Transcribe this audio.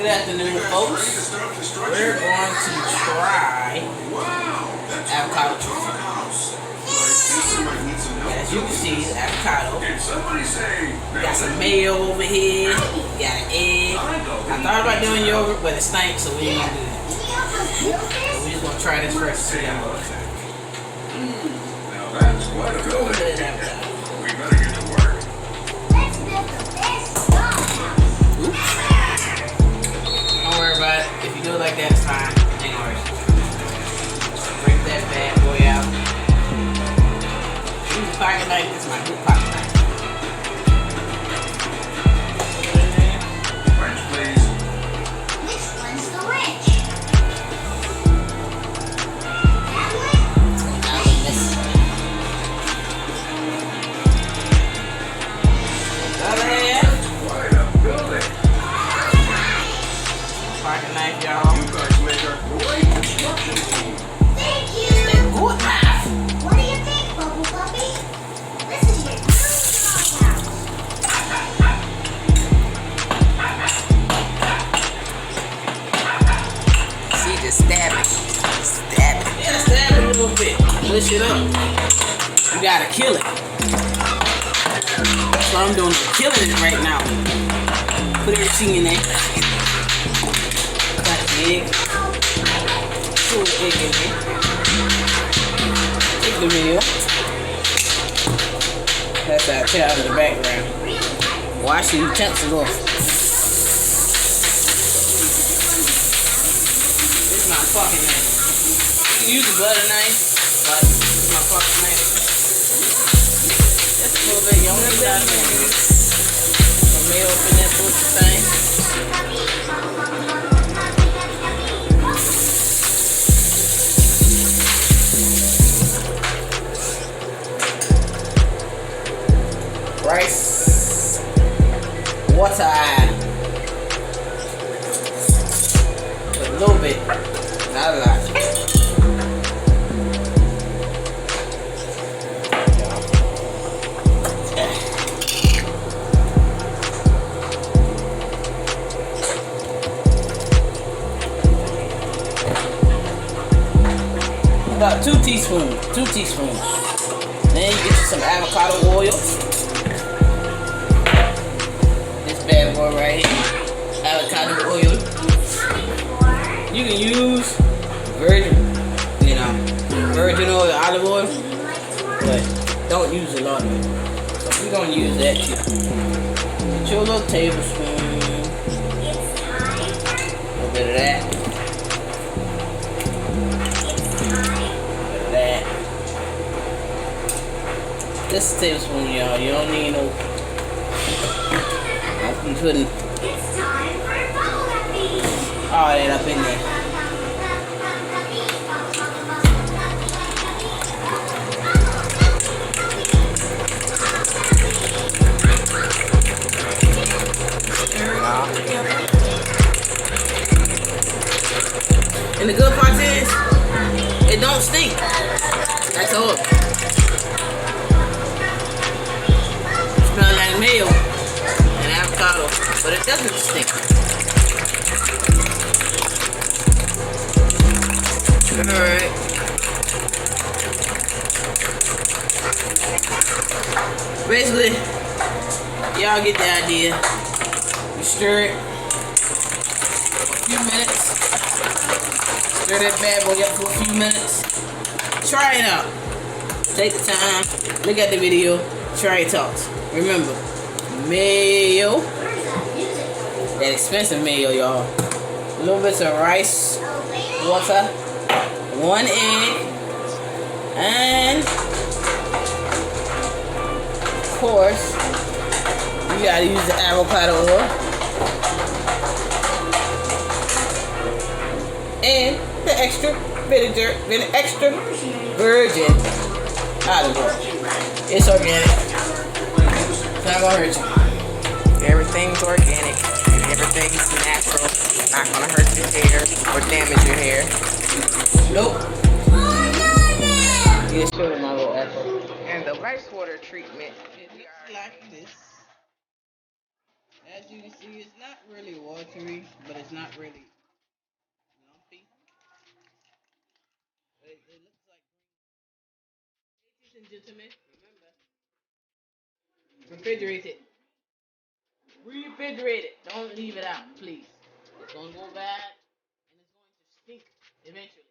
Good afternoon, folks. We're going to try avocado treatment. As you can see, it's avocado. We got some mayo over here. We got an egg. I thought about doing yogurt, but it stinks, so we ain't gonna do that. So we just gonna try this first to see how it works. A little bit of avocado. We better get to work. Don't worry about it. If you do it like that, it's fine. Ain't no worries. Break that bad boy out. Use a pocket knife. This is my good pocket knife. Wrench, please. Which one's the wrench? Other hand. Quite a building. Pocket knife, y'all. You guys make a great construction team. Thank you. Good knife. What do you think, Bubble Puppy? This is your new house. See, just stab it. Stab it. Yeah, stab it a little bit. Push it up. You gotta kill it. So I'm doing killing it right now. Put everything in there. Got the egg. Put the egg in there. Take the meal. That's our child in the background. Wash your utensils off. This is my pocket knife. You can use a butter knife, but this is my pocket knife. Just a little bit, you don't need that many. Some mayo up in that sort of thing. Rice, water, a little bit, not a lot. About 2 teaspoons. Then you get you some avocado oil. This bad boy right here. Avocado oil. You can use virgin oil, olive oil, but don't use a lot of it. So we're gonna use that too. Get your little tablespoon. A little bit of that. This tablespoon, y'all. You don't need no. I'm putting It's time for Bubble Puppy. all that up in there. Stir it all together. And the good part is, it don't stink. That's all. Smell like mayo and avocado, but it doesn't stink. Alright. Basically, y'all get the idea. You stir it for a few minutes. Stir that bad boy up for a few minutes. Try it out. Take the time. Look at the video. Try it out. Remember, mayo. That expensive mayo, y'all. A little bit of rice, water, 1 egg, and of course, you gotta use the avocado oil and the extra virgin olive oil. It's organic. It's not gonna hurt you. Everything's organic. Everything's natural. Not gonna hurt your hair or damage your hair. Nope. You just show them my little apple. And the rice water treatment is like this. As you can see, it's not really watery, but it's not really lumpy. It looks like green. Ladies and gentlemen, remember, refrigerate it. Refrigerate it. Don't leave it out, please. It's gonna go bad, and it's going to stink eventually.